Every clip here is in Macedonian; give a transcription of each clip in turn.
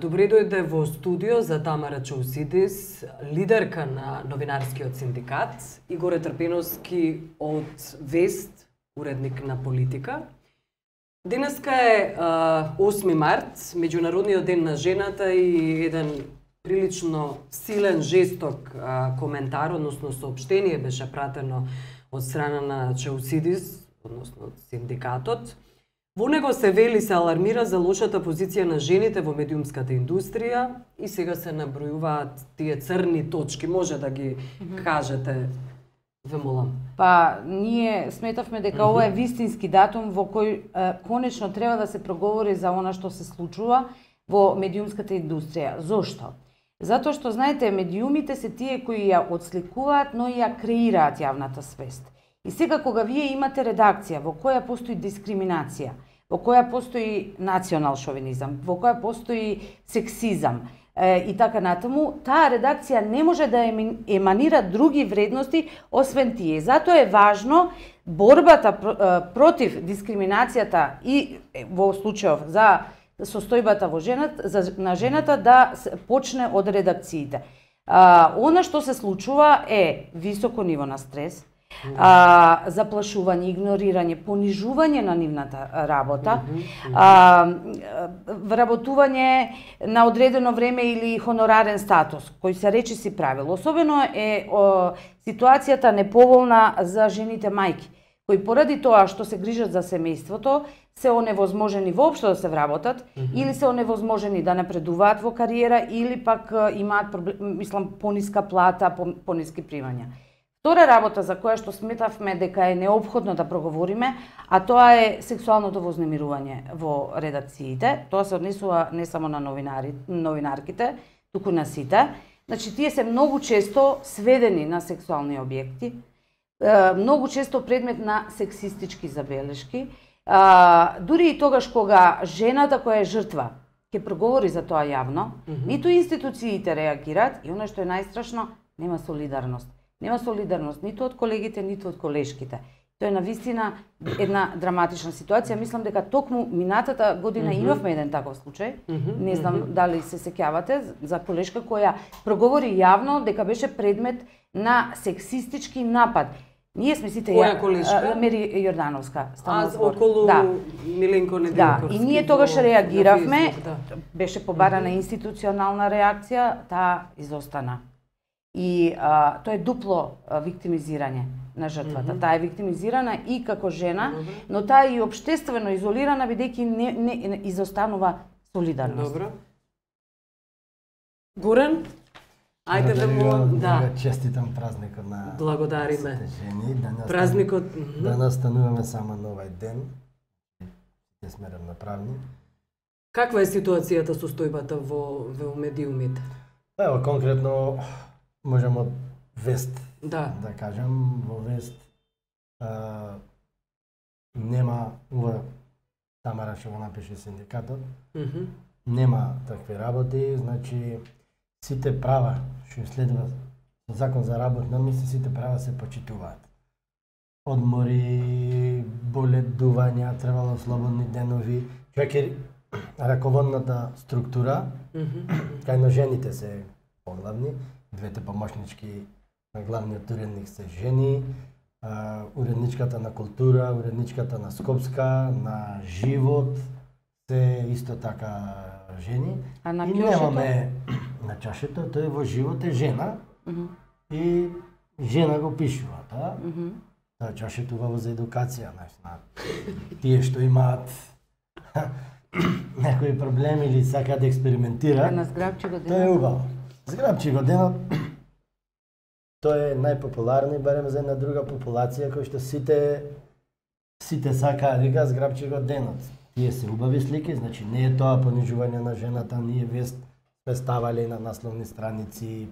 Добре дојде во студио за Тамара Чаусидис, лидерка на новинарскиот синдикат, и Горе Трпеновски од Вест, уредник на Политика. Денеска е 8 март, Меѓународниот ден на жената, и еден прилично силен, жесток коментар, односно соопштение беше пратено од страна на Чаусидис, односно од синдикатот. Во него се вели, се алармира за лошата позиција на жените во медиумската индустрија и сега се набројуваат тие црни точки. Може да ги кажете, ве молам. Па, ние сметавме дека ова е вистински датум во кој конечно треба да се проговори за она што се случува во медиумската индустрија. Зошто? Затоа што, знаете, медиумите се тие кои ја отсликуваат, но и ја креираат јавната свест. И сега кога вие имате редакција во која постои дискриминација, во која постои национал шовинизам, во која постои сексизам и така натаму, таа редакција не може да еманира други вредности освен тие. Затоа е важно борбата против дискриминацијата и во случајов за состојбата на жената да почне од редакциите. Она што се случува е високо ниво на стрес, заплашување, игнорирање, понижување на нивната работа, вработување на одредено време или хонорарен статус, кој се речиси правило. Особено е ситуацијата неповолна за жените мајки, кои поради тоа што се грижат за семејството, се оневозможени воопшто да се вработат, или се оневозможени да напредуваат во кариера, или пак имаат пониска плата, пониски примања. Втора работа за која што сметавме дека е неопходно да проговориме, а тоа е сексуалното вознемирување во редакциите. Тоа се однесува не само на новинарките, туку на сите. Значи, тие се многу често сведени на сексуални објекти, многу често предмет на сексистички забелешки, дури и тогаш кога жената која е жртва ќе проговори за тоа јавно, ниту институциите реагираат и она што е најстрашно, нема солидарност. Нема солидарност ниту од колегите, ниту од колешките. Тоа е навистина една драматична ситуација. Мислам дека токму минатата година имавме еден таков случај. Не знам дали се сеќавате за колешка која проговори јавно дека беше предмет на сексистички напад. Ние сме сите Мери Јордановска. Околу Миленко Недилковски. Да, и ние тогаш реагиравме. Беше побарана институционална реакција, таа изостана. И тоа е дупло виктимизирање на жртвата. Таа е виктимизирана и како жена, но таа е и општествено изолирана, бидејќи не изостанува солидарност. Добро. Горен? Ајде да му... Да. Честитам празникот на благодариме. Жени. Празникот... Да настануваме само на овај ден. Ќе сме равноправни. Каква е ситуацијата со состојбата во медиумите? Ево, конкретно можеме од Вест да кажам. Во Вест нема Тамара што го напише синдикатот. Нема такви работи, значи сите права што следува со закон за работно место, сите права се почитуваат. Одмори, боледувања, требало слободни денови, човек е раководната структура, кај жените се поглавни, двете помошнички на главниот уредник се жени, уредничката на култура, уредничката на Скопска, на Живот, се исто така жени. А на и немаме на чашето, тој во Живот е жена и жена го пишува, тоа. Тоа чашето во за едукација, тие што имаат некои проблеми или сакаат да експериментираат, тоа е убаво. Зграбчи годинот, тоа е најпопуларни, барем за една друга популација кој што сите сакаат дека зграбчи годинот. Тие се убави слики, значи не е тоа понижување на жената, ние Вест ставале на насловни страници,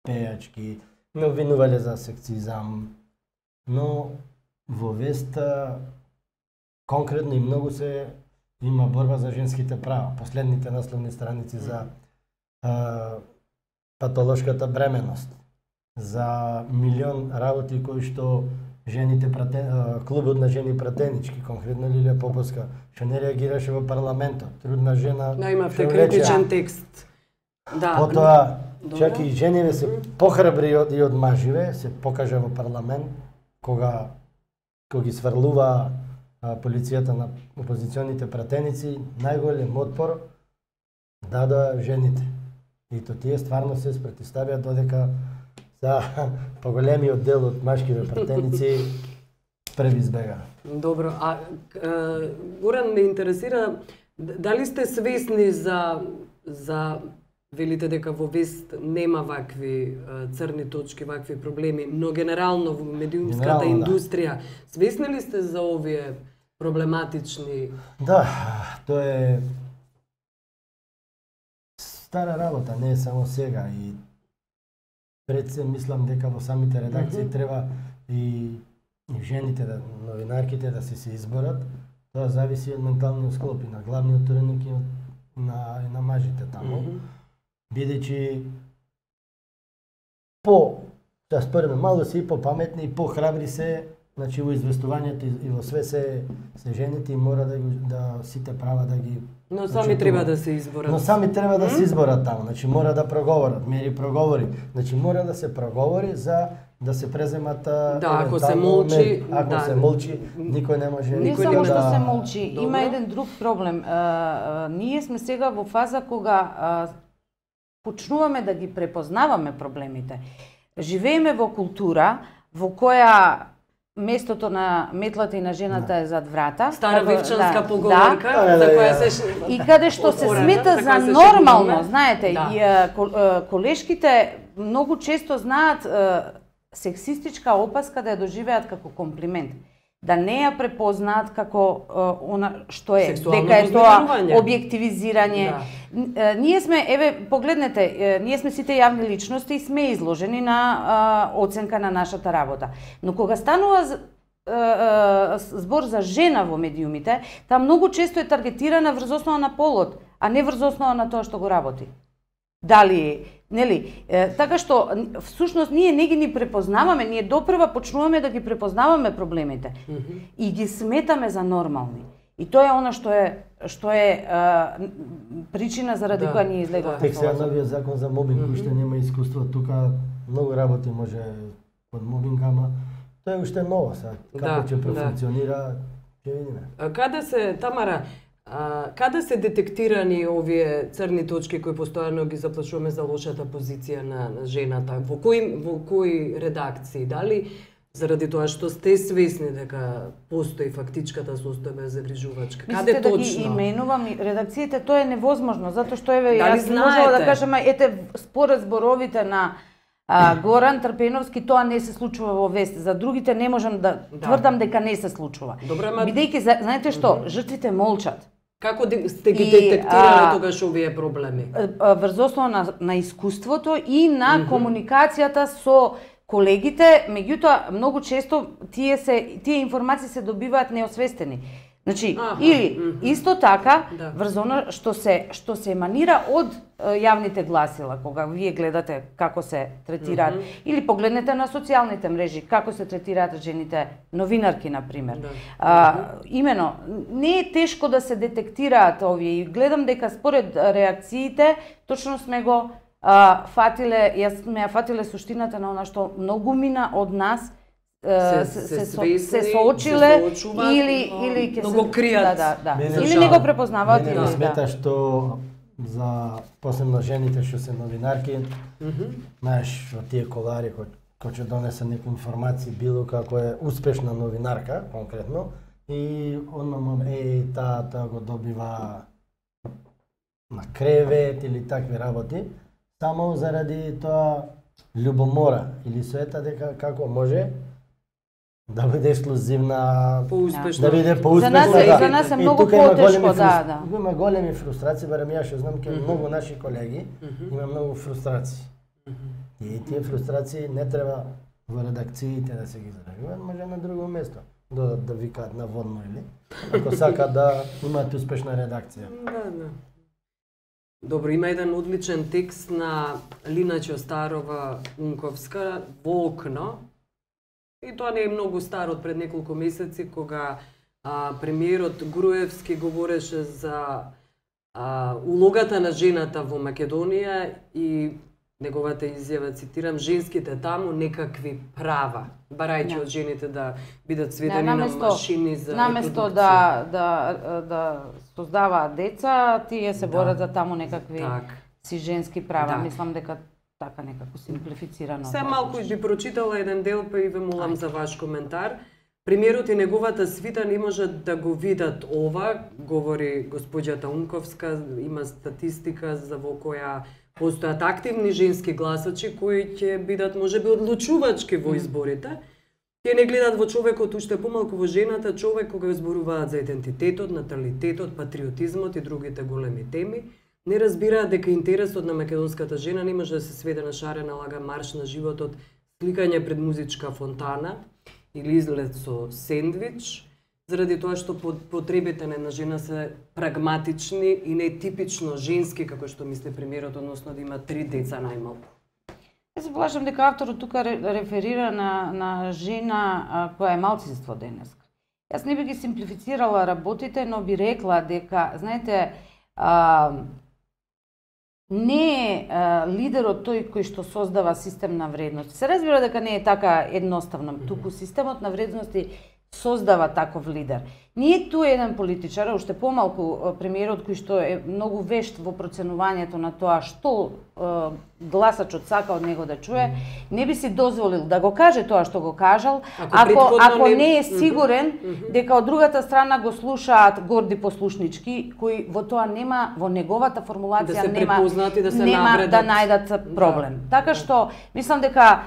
пејачки, ме обвинувале за сексизам, но во Вест конкретно и многу се има борба за женските права. Последните насловни страници за патолошката бременост, за милион работи кои што жените клубот на жени пратенички, конкретно Лилија Поповска, што не реагираше во парламентот. Трудна жена. Да, имавте критичен текст. Да. Потоа, чак и жениве се похрабри и од маживе, се покажа во парламент, кога ги сврлува полицијата на опозиционите пратеници, најголем отпор дадоа жените. И то тие стварно се спротивставија додека за поголемиот дел од машкиве пратеници први избега. Добро, Горан ме интересира дали сте свесни за велите дека во Вест нема вакви црни точки, вакви проблеми, но генерално во медиумската индустрија, свесни ли сте за овие проблематични? Да, тоа е стара работа, не е само сега и пред се мислам дека во самите редакции треба и жените, новинарките да се изборат. Тоа зависи од менталниот склоп и на главниот уредник и на мажите таму. Бидејќи според ме, мало се и по-паметни и по-храбри се, значи во известувањето и во све се жените и мора да сите права да ги. Но сами треба да се изборат. Но сами треба да се изборат таму, значи мора да проговорат, мери проговори. Значи мора да се проговори за да се преземат ако се молчи, се молчи, никој не може. Не само што се молчи, има еден друг проблем. Ние сме сега во фаза кога почнуваме да ги препознаваме проблемите. Живееме во култура во која местото на метлата и на жената е зад врата. Стара вивчанска поговорка, за која се и каде што се смета за нормално, знаете, колешките многу често знаат сексистичка опаска да ја доживеат како комплимент. Да не ја препознаат како она што е, дека е тоа објективизирање. Ние сме, погледнете, ние сме сите јавни личности и сме изложени на оценка на нашата работа. Но кога станува збор за жена во медиумите, таа многу често е таргетирана врз основа на полот, а не врз основа на тоа што го работи. Дали, нели? Така што, всушност, ние не ги препознаваме, ние допрва почнуваме да ги препознаваме проблемите и ги сметаме за нормални. И тоа е она што е причина заради која ние излегуваме. Тек сега новиот закон за мобинг, уште нема искуство, тука многу работи може под мобинг, ама тоа е уште ново сега. Како ќе профункционира, ќе видиме. Каде се, Тамара, каде се детектирани овие црни точки кои постојано ги заплашуваме за лошата позиција на жената? Во кои редакции? Дали заради тоа што сте свесни дека постои фактичката состојба загрижувачка? Каде точно? Мислите да ги именувам редакциите, тоа е невозможно, затоа што јас можела да кажам, според зборовите на Горан Трпеновски, тоа не се случува во Вест. За другите не можам да тврдам дека не се случува. Бидејќи, знаете што, жртвите молчат. Како сте ги детектирали тогаш овие проблеми? Врз основа на искуството и на комуникацијата со колегите, меѓутоа многу често тие информации се добиваат неосвестени. Значи, или исто така врз она што се еманира од јавните гласила, кога вие гледате како се третираат, или погледнете на социјалните мрежи како се третираат жените новинарки на пример. Имено, не е тешко да се детектираат овие и гледам дека според реакциите точно сме го фатиле, јас сме ја фатиле суштината на она што многу мина од нас се соочиле или ќе се кријат. Или не го препознаваат. Мене смета што за посебно жените што се новинарки, знаеш, во тие колари кој ќе донесе некои информации било како е успешна новинарка конкретно и таа го добива на кревет или такви работи само заради тоа љубомора или соета дека како може да биде ексклузивна, поуспешна, да биде поуспешна. За нас е многу потешко, Има големи фрустрации, барем ја што знам ке многу наши колеги има многу фрустрации. И тие фрустрации не треба во редакциите да се ги изразуваат, може на друго место да викаат на водно или ако сака да имаат успешна редакција. Добро, има еден одличен текст на Лина Ќостарова Унковска во Окно. И тоа не е многу стар, од пред неколку месеци, кога премиерот Груевски говореше за улогата на жената во Македонија и неговата изјава, цитирам, женските таму некакви права, барајќи од жените да бидат сведени на машини за наместо да создаваат деца, тие се борат за таму некакви си женски права. Мислам дека така некако симплифицирано. Се малку би прочитала еден дел, па и ве молам за ваш коментар. Премиерот и неговата свита не можат да го видат ова, говори господјата Унковска, има статистика за во која постојат активни женски гласачи кои ќе бидат можеби одлучувачки во изборите. Тие не гледат во човекот, уште помалку во жената, човек кога зборуваат за идентитетот, наталитетот, патриотизмот и другите големи теми. Не разбираат дека интересот на македонската жена не може да се сведе на шарена лага марш на животот, сликање пред музичка фонтана или излет со сендвич, заради тоа што потребите на една жена се прагматични и не типично женски, како што мисли премиерот, односно да има 3 деца најмалку. Јас се плашам дека авторот тука реферира на жена која е малцинство денес. Јас не би ги симплифицирала работите, но би рекла дека, знаете, не е лидерот тој кој што создава систем на вредности. Се разбира дека не е така едноставно, туку системот на вредности создава таков лидер. Не е тој еден политичар, уште помалку премиерот кој што е многу вешт во проценувањето на тоа што гласачот сака од него да чуе, не би си дозволил да го каже тоа што го кажал, ако не е сигурен дека од другата страна го слушаат горди послушнички, кои во тоа нема, во неговата формулација нема да најдат проблем. Така што мислам дека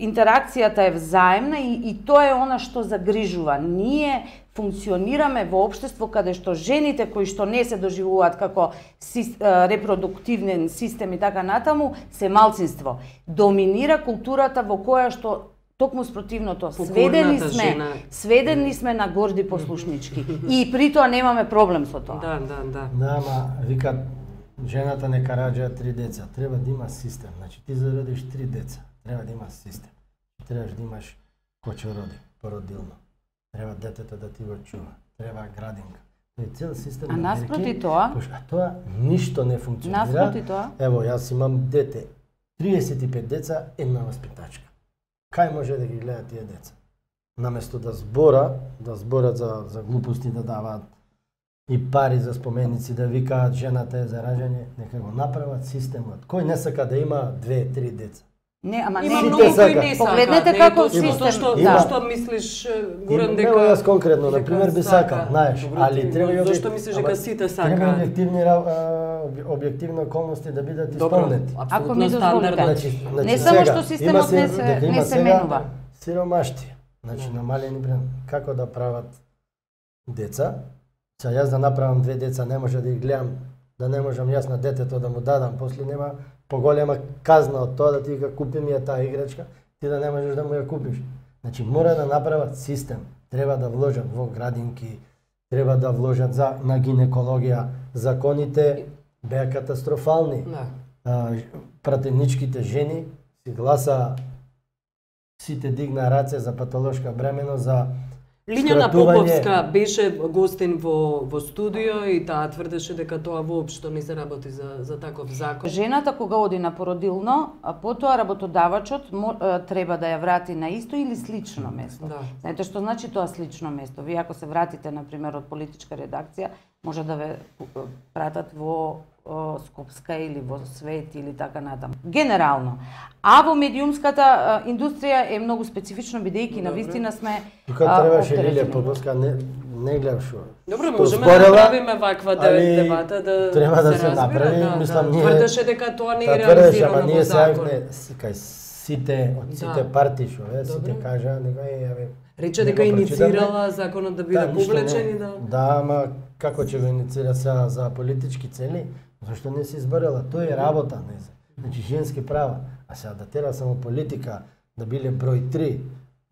интеракцијата е взаемна и тоа е она што загрижува. Ние функционираме во општество каде што жените кои што не се доживуваат како репродуктивен систем и така натаму се малцинство. Доминира културата во која што токму спротивното сведени сме на горди послушнички и при тоа немаме проблем со тоа. Да. Ама викат жената нека раѓа 3 деца, треба да има систем. Значи ти за да родиш 3 деца, треба да има систем. Требаш да имаш кој ќе роди породилно. Треба детето да ти го чува, треба градинка. Тој цел систем. А наспроти тоа? А тоа ништо не функционира. Наспроти тоа? Ево, јас имам дете, 35 деца, една васпитачка. Кај може да ги гледа тие деца? Наместо да зборат за глупости, да даваат и пари за споменици, да викаат жената е за раѓање, нека го направат системот. Кој не сака да има 2-3 деца? Не, ама има многу кои не сакаат. Погледнете како систем. Што мислиш, Гуран, дека... Ево јас конкретно, например, би сакал, знаеш, али треба... Зошто мислиш дека сите сакаат? Треба објективни околности да бидат исполнети. Ако ми дозволите. Не само што системот не се менува. Сиромашти, значи намалени брем. Како да прават деца? Сега јас да направам 2 деца, не може да ги гледам, да не можам јас на детето да му дадам, после нема поголема казна од тоа да ти га купи ми таа играчка, ти да не можеш да му ја купиш. Значи мора да направат систем, треба да вложат во градинки, треба да вложат на гинекологија. Законите беа катастрофални. Пратеничките жени си гласа, сите дигна раце за патолошка бременост, за Лињана Поповска беше гостин во студио и таа тврдеше дека тоа воопшто не се работи за таков закон. Жената кога оди на породилно, потоа работодавачот треба да ја врати на исто или слично место. Знаете што значи тоа слично место? Вие ако се вратите, например, од политичка редакција, може да ве пратат во Скопска или во Свет или така натаму. Генерално. А во медиумската индустрија е многу специфично, бидејќи навистина сме... Тука требаше Лилија Поповска, не гледаш шо. Добро, можеме да направиме ваква дебата да треба да се направи, мислам ние... Тврдеше дека тоа не е реализирано во закон. Кај сите, од сите партии шо, сите кажа, нека рече дека инициирала законот да биде повлечен и да... Да, ама како ќе го инициира сега за политички цели? Зашто не се изборила? Тоа е работа, не се. Значи женски права. А сега да тера само политика, да биле број 3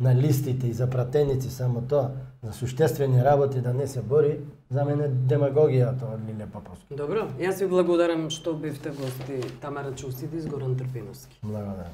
на листите и за пратеници, само тоа, за суштествени работи да не се бори, за мене демагогија тоа од Лилија Поповска. Добро, јас ви благодарам што бевте гости Тамара Чусидис, Горан Трпиновски. Благодарам.